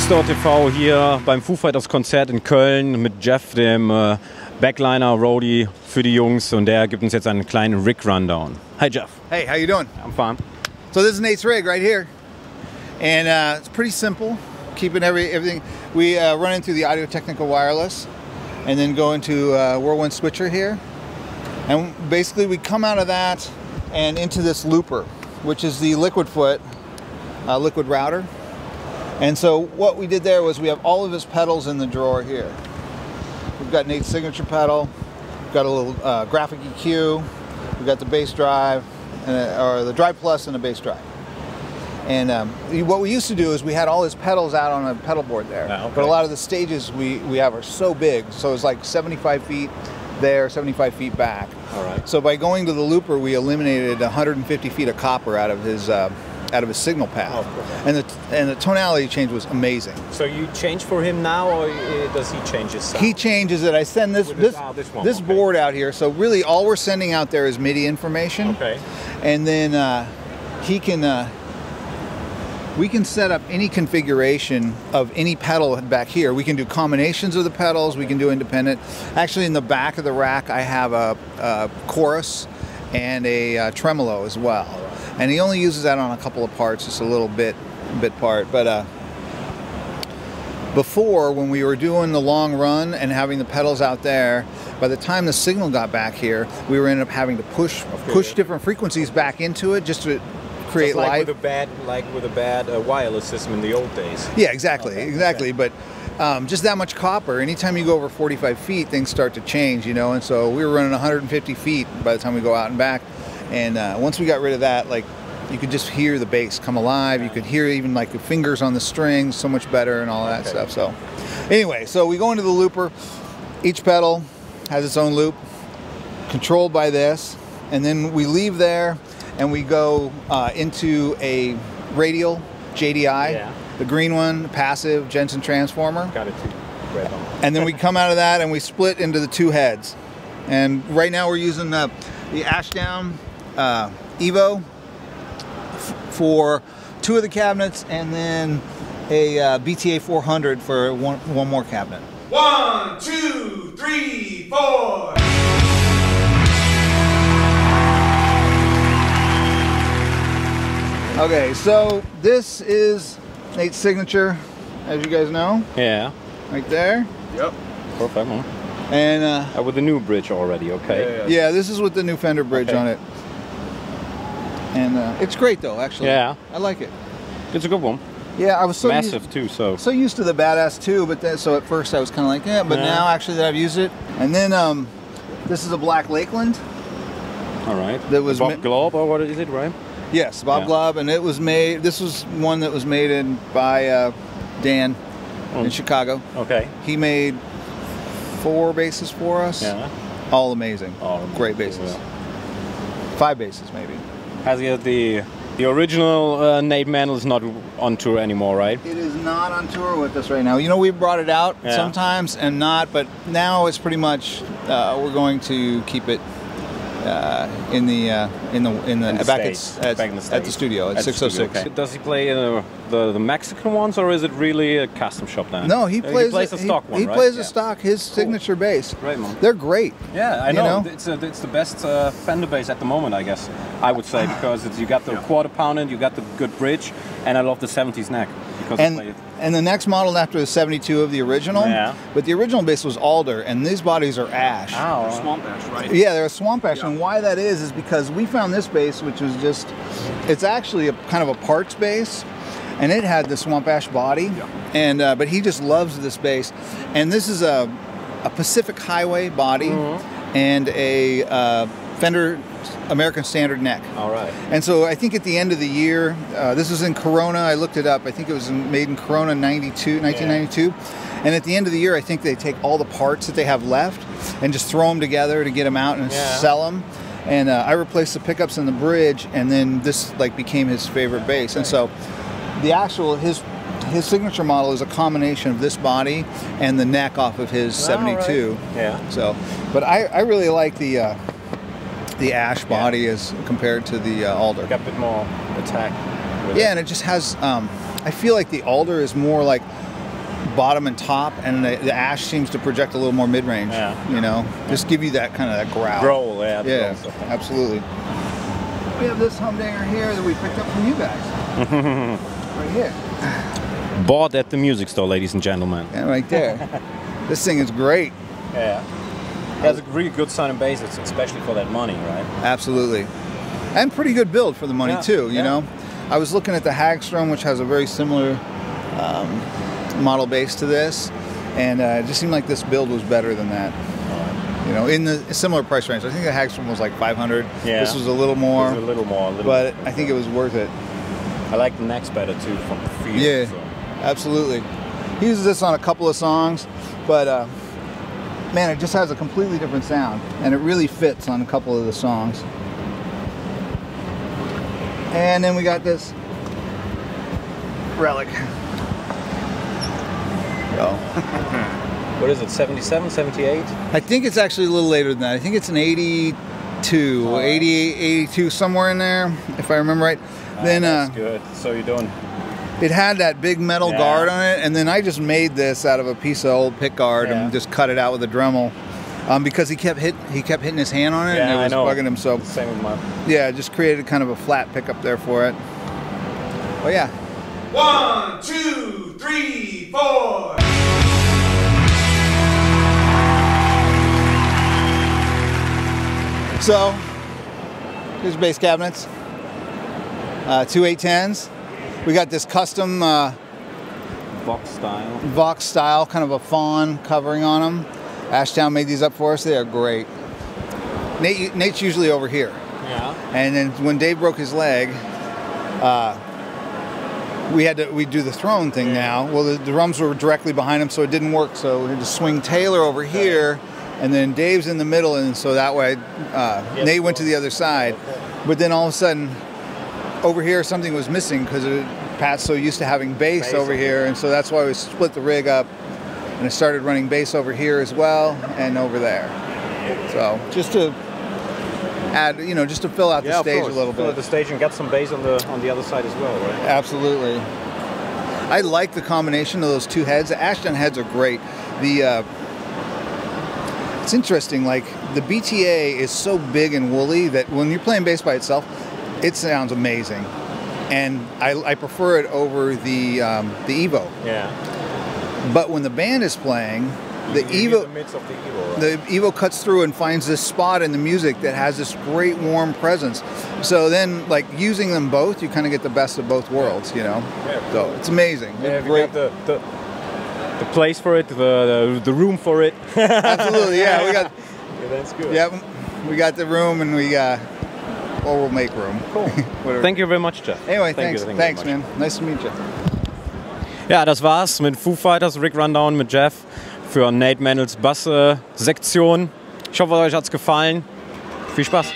Backstage TV hier beim Foo Fighters Konzert in Köln mit Jeff, dem Backliner Roadie für die Jungs, und der gibt uns jetzt einen kleinen Rig Rundown. Hi Jeff. Hey, how you doing? I'm fine. So this is Nate's rig right here, and it's pretty simple. Keeping everything. We run into the Audio-Technica wireless, and then go into Whirlwind switcher here, and basically we come out of that and into this looper, which is the liquid foot, liquid router. And so what we did there was we have all of his pedals in the drawer here. We've got Nate's signature pedal, we've got a little graphic EQ, we've got the bass drive, or the drive plus and the bass drive. And what we used to do is we had all his pedals out on a pedal board there. Yeah, okay. But a lot of the stages we have are so big, so it's like 75 feet there, 75 feet back. All right. So by going to the looper, we eliminated 150 feet of copper out of his signal path. Oh, cool. And the tonality change was amazing. So you change for him now, or does he change his sound? He changes it. I send this okay. board out here. So really, all we're sending out there is MIDI information. Okay. And then we can set up any configuration of any pedal back here. We can do combinations of the pedals. We can do independent. Actually, in the back of the rack, I have a chorus and a tremolo as well. And he only uses that on a couple of parts, just a little bit part. But before, when we were doing the long run and having the pedals out there, by the time the signal got back here, we were ended up having to push different frequencies back into it just to create live. With a bad wireless system in the old days. Yeah, exactly, okay, exactly. Okay. But just that much copper. Anytime you go over 45 feet, things start to change, you know. And so we were running 150 feet by the time we go out and back. And once we got rid of that, like, you could just hear the bass come alive. You could hear even like the fingers on the strings so much better and all that stuff. So anyway, so we go into the looper. Each pedal has its own loop, controlled by this. And then we leave there and we go into a radial JDI, the green one, passive Jensen transformer. Got it too. Red on. And then we come out of that and we split into the two heads. And right now we're using the Ashdown Evo for two of the cabinets, and then a BTA 400 for one more cabinet. 1, 2, 3, 4. Okay, so this is Nate's signature, as you guys know. Yeah. Right there. Yep. Perfect, man. And with the new bridge already, okay? yeah, this is with the new Fender bridge on it. And it's great though, actually. Yeah. I like it. It's a good one. Yeah, I was so massive too, so used to the Badass 2, but then, so at first I was kind of like, yeah, but now actually that I've used it. And then this is a Black Lakeland. All right. That was Bob Glob, or what is it, right? Yes, Bob Glob, and it was made. This was one that was made by Dan in Chicago. Okay. He made 4 basses for us. Yeah. All amazing. All great basses. Yeah. 5 basses maybe. Has the original Nate Mendel is not on tour anymore, right? It is not on tour with us right now. You know, we brought it out sometimes and not, but now it's pretty much we're going to keep it in the back at the studio at 606. Okay. Does he play the Mexican ones, or is it really a custom shop now? No, he plays a stock one. He right? plays a stock, his signature bass. Right, man. They're great. Yeah, I know. It's the best Fender bass at the moment, I guess. I would say, because you got the quarter pound in, you got the good bridge, and I love the 70s neck. And the next model after the 72 of the original, but the original bass was alder, and these bodies are ash. Oh, Swamp ash, right? Yeah, they're a swamp ash, and why that is because we found this bass, which was just, it's actually a kind of a parts bass, and it had the swamp ash body, and but he just loves this bass, and this is a Pacific Highway body, and a Fender American Standard neck. All right. And so I think at the end of the year, this was in Corona, I looked it up, I think it was made in Corona 1992. And at the end of the year, I think they take all the parts that they have left and just throw them together to get them out and sell them. And I replaced the pickups and the bridge, and then this like became his favorite bass. And so the actual, his signature model is a combination of this body and the neck off of his 72. Right. Yeah. So, but I really like the ash body as compared to the alder. Got a bit more attack. Yeah, and it just has. I feel like the alder is more like bottom and top, and the ash seems to project a little more mid-range. Yeah. You know, just give you that kind of that growl. Growl, yeah. Yeah, absolutely. We have this humdinger here that we picked up from you guys. Right here. Bought at the music store, ladies and gentlemen. Yeah, right there. This thing is great. Yeah. It has a really good sound and bass, especially for that money, right? Absolutely. And pretty good build for the money, Yeah, too, you yeah. know? I was looking at the Hagstrom, which has a very similar model base to this, and it just seemed like this build was better than that. You know, in the similar price range. I think the Hagstrom was like 500. Yeah. This was a little more. It was a little more. But I think it was worth it. I like the next better too from the feel. Yeah, So. absolutely. He uses this on a couple of songs, but man, it just has a completely different sound, and it really fits on a couple of the songs. And then we got this relic. Oh. What is it, 77, 78? I think it's actually a little later than that. I think it's an 82, 88, 82, somewhere in there, if I remember right. Then That's good. So you're doing... it had that big metal guard on it, and then I just made this out of a piece of old pick guard and just cut it out with a Dremel, because he kept hitting his hand on it, and it was bugging him. So same with mine. yeah, just created kind of a flat pickup there for it. Oh yeah. 1, 2, 3, 4. So here's bass cabinets, 2 810s. We got this custom Vox style, kind of a fawn covering on them. Ashtown made these up for us. They are great. Nate's usually over here. Yeah. And then when Dave broke his leg, we do the throne thing now. Well, the drums were directly behind him, so it didn't work. So we had to swing Taylor over here, and then Dave's in the middle, and so that way Nate went to the other side. But then all of a sudden, over here something was missing because Pat's so used to having bass over here, and so that's why we split the rig up, and I started running bass over here as well and over there. So just to add, you know, just to fill out the stage a little bit. Fill out the stage and get some bass on the other side as well, right? Absolutely. I like the combination of those two heads. The Ashton heads are great. It's interesting, like the BTA is so big and woolly that when you're playing bass by itself, it sounds amazing. And I prefer it over the Evo. Yeah. But when the band is playing, the Evo, the midst of the Evo, right? the Evo cuts through and finds this spot in the music that has this great warm presence. So then, like using them both, you kind of get the best of both worlds, you know. Yeah, so it's amazing. Yeah, It's we got the place for it, the room for it. Absolutely, yeah. We got. Yeah, that's good. Yeah, we got the room, and we'll make room. Cool. Thank you very much, Jeff. Anyway, Thank thanks, you man. Nice to meet you. Ja, das war's mit Foo Fighters Rig Rundown mit Jeff für Nate Mendels Bass-Sektion. Ich hoffe, euch hat's gefallen. Viel Spaß.